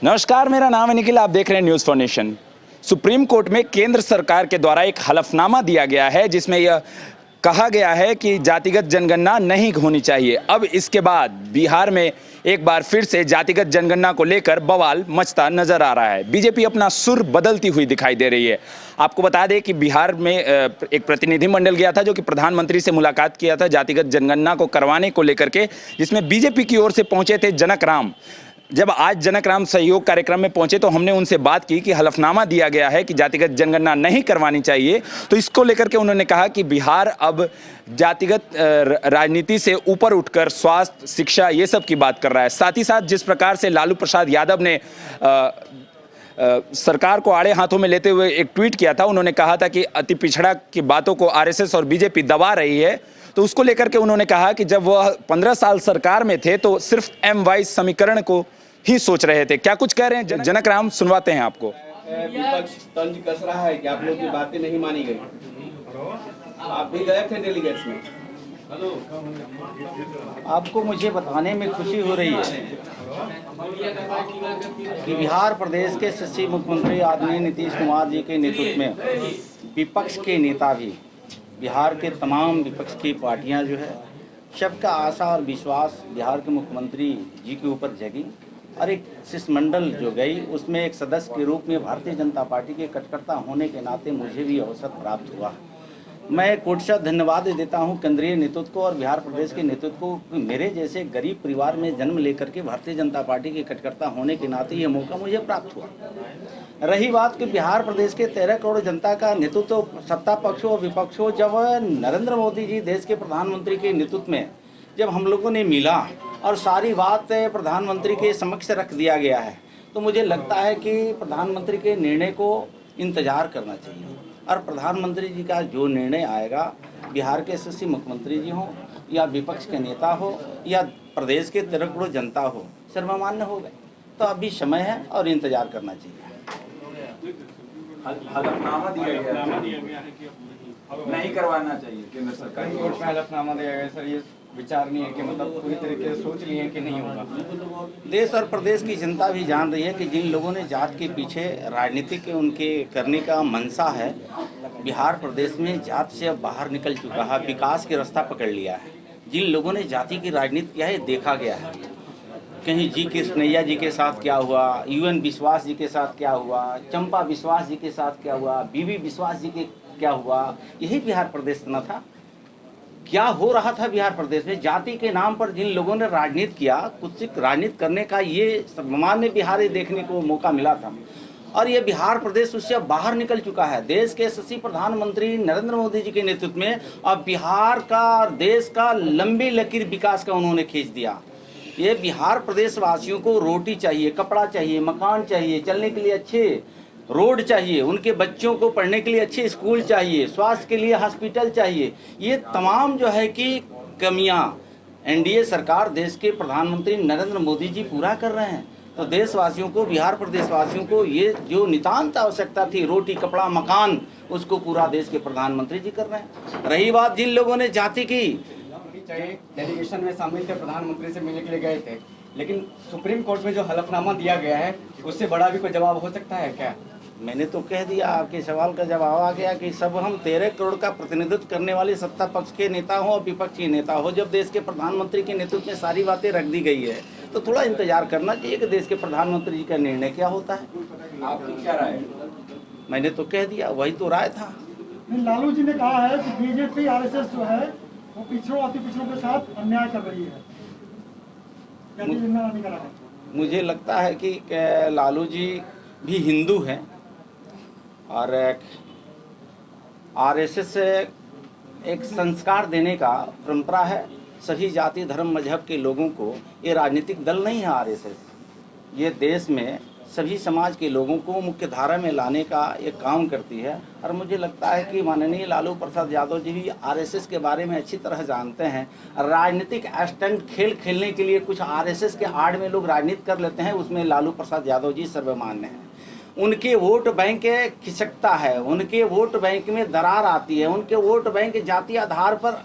नमस्कार, मेरा नाम है निखिल। आप देख रहे हैं news for nation. Supreme court में केंद्र सरकार के द्वारा एक हलफनामा दिया गया है जिसमें यह कहा गया है कि जातिगत जनगणना नहीं होनी चाहिए। अब इसके बाद बिहार में एक बार फिर से जातिगत जनगणना को लेकर बवाल मचता नजर आ रहा है। बीजेपी अपना सुर बदलती हुई दिखाई दे रही है। आपको बता दें कि बिहार में एक प्रतिनिधिमंडल गया था जो कि प्रधानमंत्री से मुलाकात किया था जातिगत जनगणना को करवाने को लेकर के, जिसमें बीजेपी की ओर से पहुंचे थे जनक राम। जब आज जनक राम सहयोग कार्यक्रम में पहुंचे तो हमने उनसे बात की कि हलफनामा दिया गया है कि जातिगत जनगणना नहीं करवानी चाहिए, तो इसको लेकर के उन्होंने कहा कि बिहार अब जातिगत राजनीति से ऊपर उठकर स्वास्थ्य, शिक्षा, ये सब की बात कर रहा है। साथ ही साथ जिस प्रकार से लालू प्रसाद यादव ने सरकार को आड़े हाथों में लेते हुए एक ट्वीट किया था, उन्होंने कहा था कि अति पिछड़ा की बातों को आरएसएस और बीजेपी दबा रही है, तो उसको लेकर के उन्होंने कहा कि जब वह 15 साल सरकार में थे तो सिर्फ M-वाइज समीकरण को ही सोच रहे थे। क्या कुछ कह रहे हैं जनक राम, सुनवाते हैं आपको। विपक्ष तंज कस रहा है कि आप लोग की बातें नहीं मानी गई। आप भी गए थे डेलीगेट्स में। आपको मुझे बताने में खुशी हो रही है कि बिहार प्रदेश के सचिव मुख्यमंत्री आदरणीय नीतीश कुमार जी के नेतृत्व में विपक्ष के नेता भी, बिहार के तमाम विपक्ष की पार्टियां जो है, सबका आशा और विश्वास बिहार के मुख्यमंत्री जी के ऊपर जगी और एक शिष्टमंडल जो गई उसमें एक सदस्य के रूप में भारतीय जनता पार्टी के कार्यकर्ता होने के नाते मुझे भी अवसर प्राप्त हुआ। मैं कोटशा धन्यवाद देता हूं केंद्रीय नेतृत्व को और बिहार प्रदेश के नेतृत्व को। मेरे जैसे गरीब परिवार में जन्म लेकर के भारतीय जनता पार्टी के कार्यकर्ता होने के नाते ये मौका मुझे प्राप्त हुआ। रही बात कि बिहार प्रदेश के 13 करोड़ जनता का नेतृत्व, सत्ता पक्ष हो विपक्ष हो, जब नरेंद्र मोदी जी देश के प्रधानमंत्री के नेतृत्व में जब हम लोगों ने मिला और सारी बात प्रधानमंत्री के समक्ष रख दिया गया है, तो मुझे लगता है कि प्रधानमंत्री के निर्णय को इंतजार करना चाहिए और प्रधानमंत्री जी का जो निर्णय आएगा, बिहार के यशस्वी मुख्यमंत्री जी हों या विपक्ष के नेता हो या प्रदेश के 13 करोड़ जनता हो, सर्वमान्य हो गए। तो अभी समय है और इंतजार करना चाहिए। हलफनामा दिया गया नहीं करवाना चाहिए केंद्र सरकार की ओर से। हलफनामा दिया गया सर, ये विचार नहीं है कि मतलब पूरी तरीके से सोच लिए हैं कि नहीं होगा। देश और प्रदेश की जनता भी जान रही है कि जिन लोगों ने जात के पीछे राजनीतिक उनके करने का मंशा है, बिहार प्रदेश में जात से अब बाहर निकल चुका है, विकास के रास्ता पकड़ लिया है। जिन लोगों ने जाति की राजनीति किया है, देखा गया है। कहीं जी कृष्णैया जी के साथ क्या हुआ, UN विश्वास जी के साथ क्या हुआ, चंपा विश्वास जी के साथ क्या हुआ, BB विश्वास जी के क्या हुआ, यही बिहार प्रदेश न था। क्या हो रहा था बिहार प्रदेश में? जाति के नाम पर जिन लोगों ने राजनीति किया, कुछ राजनीति करने का ये सामान्य बिहार देखने को मौका मिला था और ये बिहार प्रदेश उससे बाहर निकल चुका है। देश के यशस्वी प्रधानमंत्री नरेंद्र मोदी जी के नेतृत्व में अब बिहार का, देश का लंबी लकीर विकास का उन्होंने खींच दिया। ये बिहार प्रदेश वासियों को रोटी चाहिए, कपड़ा चाहिए, मकान चाहिए, चलने के लिए अच्छे रोड चाहिए, उनके बच्चों को पढ़ने के लिए अच्छे स्कूल चाहिए, स्वास्थ्य के लिए हॉस्पिटल चाहिए। ये तमाम जो है कि कमियां NDA सरकार, देश के प्रधानमंत्री नरेंद्र मोदी जी पूरा कर रहे हैं। तो देशवासियों को, बिहार प्रदेशवासियों को ये जो नितांत आवश्यकता थी, रोटी, कपड़ा, मकान, उसको पूरा देश के प्रधानमंत्री जी कर रहे हैं। रही बात जिन लोगों ने जाति की, डेलीगेशन में शामिल थे, प्रधानमंत्री से मिलने के लिए गए थे, लेकिन सुप्रीम कोर्ट में जो हलफनामा दिया गया है उससे बड़ा भी कोई जवाब हो सकता है क्या? मैंने तो कह दिया, आपके सवाल का जवाब आ गया कि सब हम 13 करोड़ का प्रतिनिधित्व करने वाले सत्ता पक्ष के नेता हो और विपक्ष के नेता हो, जब देश के प्रधानमंत्री के नेतृत्व में सारी बातें रख दी गई है तो थोड़ा इंतजार करना चाहिए कि देश के प्रधानमंत्री जी का निर्णय क्या होता है। आपकी क्या राय है? मैंने तो कह दिया, वही तो राय था। लालू जी ने कहा है कि बीजेपी RSS जो है वो पिछड़ों, अति पिछड़ों के साथ अन्याय कर रही है। मुझे लगता है कि लालू जी भी हिंदू हैं और RSS एक संस्कार देने का परंपरा है सभी जाति, धर्म, मजहब के लोगों को। ये राजनीतिक दल नहीं है RSS, ये देश में सभी समाज के लोगों को मुख्य धारा में लाने का एक काम करती है। और मुझे लगता है कि माननीय लालू प्रसाद यादव जी भी RSS के बारे में अच्छी तरह जानते हैं। राजनीतिक स्टंट खेल खेलने के लिए कुछ RSS के आड़ में लोग राजनीति कर लेते हैं, उसमें लालू प्रसाद यादव जी सर्वमान्य हैं। उनके वोट बैंक खिसकता है, उनके वोट बैंक में दरार आती है, उनके वोट बैंक जाति आधार पर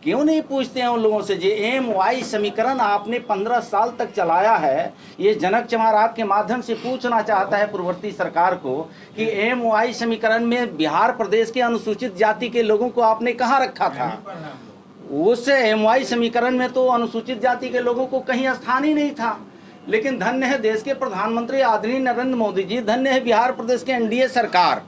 क्यों नहीं पूछते हैं उन लोगों से? जो MY समीकरण आपने 15 साल तक चलाया है, ये जनक चमार आपके माध्यम से पूछना चाहता है पूर्ववर्ती सरकार को कि MY समीकरण में बिहार प्रदेश के अनुसूचित जाति के लोगों को आपने कहाँ रखा था? उस MY समीकरण में तो अनुसूचित जाति के लोगों को कहीं स्थान ही नहीं था। लेकिन धन्य है देश के प्रधानमंत्री आदरणीय नरेंद्र मोदी जी, धन्य है बिहार प्रदेश के NDA सरकार,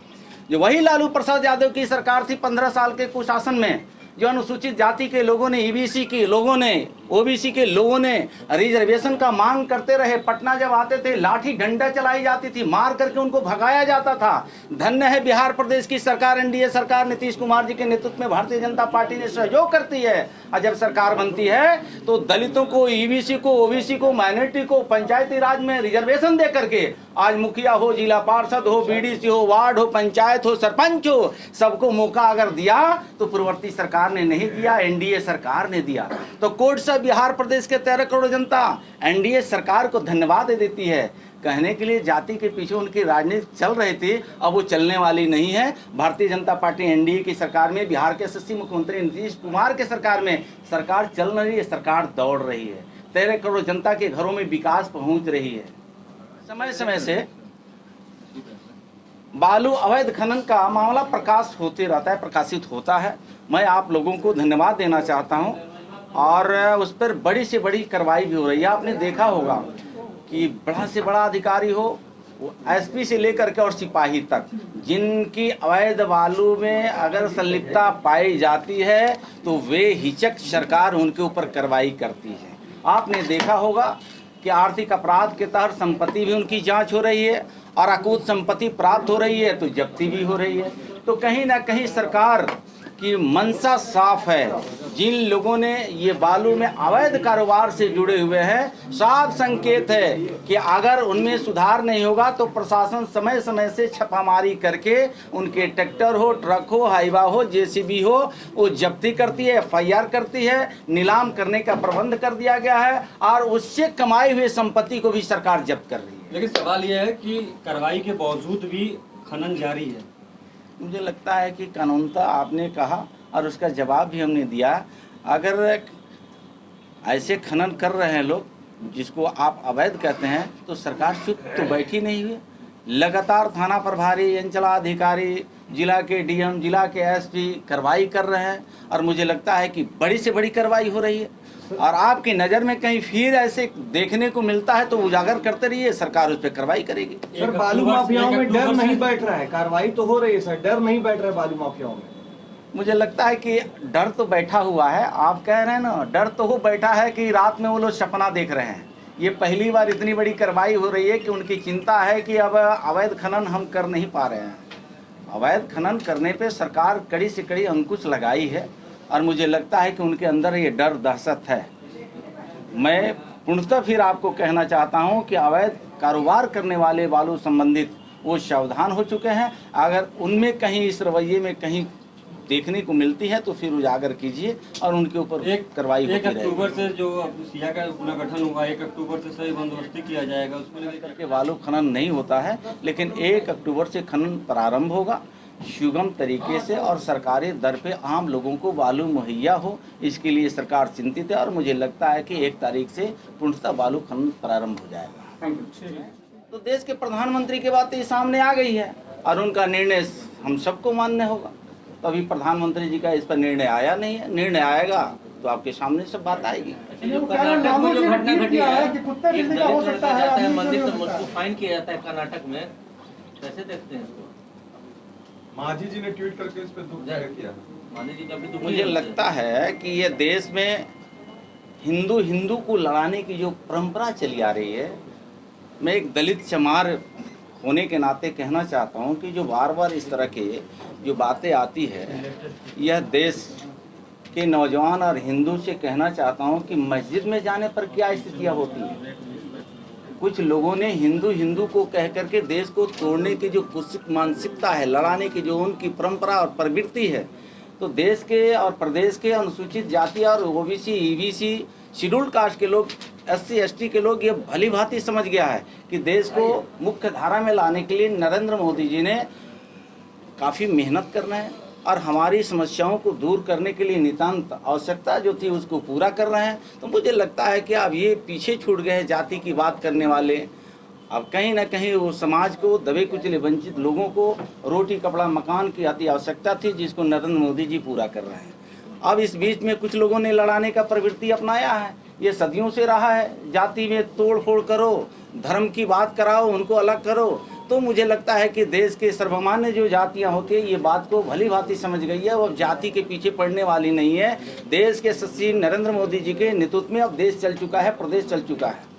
जो वही लालू प्रसाद यादव की सरकार थी 15 साल के कुशासन में, जो अनुसूचित जाति के लोगों ने, EBC के लोगों ने, OBC के लोगों ने रिजर्वेशन का मांग करते रहे। पटना जब आते थे लाठी डंडा चलाई जाती थी, मार करके उनको भगाया जाता था। धन्य है बिहार प्रदेश की सरकार, NDA सरकार, नीतीश कुमार जी के नेतृत्व में भारतीय जनता पार्टी ने सहयोग करती है। और जब सरकार बनती है तो दलितों को, EBC को, OBC को, माइनॉरिटी को पंचायती राज में रिजर्वेशन दे करके आज मुखिया हो, जिला पार्षद हो, BDC हो, वार्ड हो, पंचायत हो, सरपंच हो, सबको मौका अगर दिया तो पूर्ववर्ती सरकार ने नहीं दिया, NDA सरकार ने दिया। तो कोर्ट से बिहार प्रदेश के 13 करोड़ जनता NDA सरकार को धन्यवाद दे देती है। कहने के लिए जाति के पीछे उनकी राजनीति चल रही थी, अब वो चलने वाली नहीं है। भारतीय जनता पार्टी NDA की सरकार में, बिहार के यशस्वी मुख्यमंत्री नीतीश कुमार के सरकार में सरकार चल रही है, सरकार दौड़ रही है। 13 करोड़ जनता के घरों में विकास पहुंच रही है। समय समय से बालू अवैध खनन का मामला प्रकाश होते रहता है, प्रकाशित होता है। मैं आप लोगों को धन्यवाद देना चाहता हूं और उस पर बड़ी से बड़ी कार्रवाई भी हो रही है। आपने देखा होगा कि बड़ा से बड़ा अधिकारी हो, SP से लेकर के और सिपाही तक, जिनकी अवैध बालू में अगर संलिप्तता पाई जाती है तो वे हिचक सरकार उनके ऊपर कार्रवाई करती है। आपने देखा होगा कि आर्थिक अपराध के तहत संपत्ति भी उनकी जांच हो रही है और अकूत संपत्ति प्राप्त हो रही है तो जब्ती भी हो रही है। तो कहीं ना कहीं सरकार की मंशा साफ है। जिन लोगों ने ये बालू में अवैध कारोबार से जुड़े हुए हैं, साफ संकेत है कि अगर उनमें सुधार नहीं होगा तो प्रशासन समय समय से छापामारी करके उनके ट्रैक्टर हो, ट्रक हो, हाईवा हो, JCB हो, वो जब्ती करती है, FIR करती है, नीलाम करने का प्रबंध कर दिया गया है और उससे कमाई हुई संपत्ति को भी सरकार जब्त कर रही है। लेकिन सवाल यह है कि कार्रवाई के बावजूद भी खनन जारी है। मुझे लगता है कि कानूनता आपने कहा और उसका जवाब भी हमने दिया। अगर ऐसे खनन कर रहे हैं लोग जिसको आप अवैध कहते हैं तो सरकार चुप तो बैठी नहीं हुई। लगातार थाना प्रभारी, अंचलाधिकारी, जिला के DM, जिला के SP कार्रवाई कर रहे हैं और मुझे लगता है कि बड़ी से बड़ी कार्रवाई हो रही है। और आपकी नज़र में कहीं फिर ऐसे देखने को मिलता है तो उजागर करते रहिए, सरकार उस पर कार्रवाई करेगी। सर, बालू माफियाओं में डर नहीं बैठ रहा है, कार्रवाई तो हो रही है सर, डर नहीं बैठ रहा है बालू माफियाओं में। मुझे लगता है कि डर तो बैठा हुआ है। आप कह रहे हैं ना, डर तो हो बैठा है कि रात में वो लोग सपना देख रहे हैं। ये पहली बार इतनी बड़ी कार्रवाई हो रही है कि उनकी चिंता है कि अब अवैध खनन हम कर नहीं पा रहे हैं। अवैध खनन करने पे सरकार कड़ी से कड़ी अंकुश लगाई है और मुझे लगता है कि उनके अंदर ये डर दहशत है। मैं पूर्णतः फिर आपको कहना चाहता हूं कि अवैध कारोबार करने वाले बालू संबंधित वो सावधान हो चुके हैं। अगर उनमें कहीं इस रवैये में कहीं देखने को मिलती है तो फिर उजागर कीजिए और उनके ऊपर कार्रवाई होती रहेगी। 1 अक्टूबर से जो सिया का पुनर्गठन हुआ, 1 अक्टूबर से सही बंदोबस्ती किया जाएगा, उसको लेकर के बालू खनन नहीं होता है, लेकिन 1 अक्टूबर से खनन प्रारंभ होगा सुगम तरीके से और सरकारी दर पे आम लोगों को बालू मुहैया हो, इसके लिए सरकार चिंतित है और मुझे लगता है कि 1 तारीख से पूर्णतः बालू खनन प्रारंभ हो जाएगा। तो देश के प्रधानमंत्री की बात ये सामने आ गई है और उनका निर्णय हम सबको मान्य होगा। तो अभी प्रधानमंत्री जी का इस पर निर्णय आया नहीं है, निर्णय आएगा तो आपके सामने सब बात आएगी। कर्नाटक में जो घटना घटी है कि कुत्ते बिल्ली का हो सकता है, मंदिर तो उसको फाइन किया जाता है कर्नाटक में, कैसे देखते हैं इसको? मांझी जी ने ट्वीट करके इस पर दुख जाहिर किया। मांझी जी का भी दुख। मुझे लगता है कि ये देश में हिंदू को लड़ाने की जो परंपरा चली आ रही है, मैं एक दलित चमार होने के नाते कहना चाहता हूँ कि जो बार बार इस तरह के जो बातें आती है, यह देश के नौजवान और हिंदू से कहना चाहता हूँ कि मस्जिद में जाने पर क्या स्थितियाँ होती हैं। कुछ लोगों ने हिंदू को कह करके देश को तोड़ने की जो मानसिकता है, लड़ाने की जो उनकी परंपरा और प्रवृत्ति है, तो देश के और प्रदेश के अनुसूचित जाति और OBC, EBC, शेड्यूल्ड कास्ट के लोग, SC, ST के लोग ये भली भांति समझ गया है कि देश को मुख्य धारा में लाने के लिए नरेंद्र मोदी जी ने काफ़ी मेहनत करना है, और हमारी समस्याओं को दूर करने के लिए नितांत आवश्यकता जो थी उसको पूरा कर रहे हैं। तो मुझे लगता है कि अब ये पीछे छूट गए हैं जाति की बात करने वाले। अब कहीं ना कहीं वो समाज को, दबे कुचले वंचित लोगों को रोटी कपड़ा मकान की अति आवश्यकता थी, जिसको नरेंद्र मोदी जी पूरा कर रहे हैं। अब इस बीच में कुछ लोगों ने लड़ाने का प्रवृत्ति अपनाया है, ये सदियों से रहा है। जाति में तोड़ फोड़ करो, धर्म की बात कराओ, उनको अलग करो। तो मुझे लगता है कि देश के सर्वमान्य जो जातियां होती है ये बात को भली भांति समझ गई है, वो अब जाति के पीछे पड़ने वाली नहीं है। देश के यशस्वी नरेंद्र मोदी जी के नेतृत्व में अब देश चल चुका है, प्रदेश चल चुका है।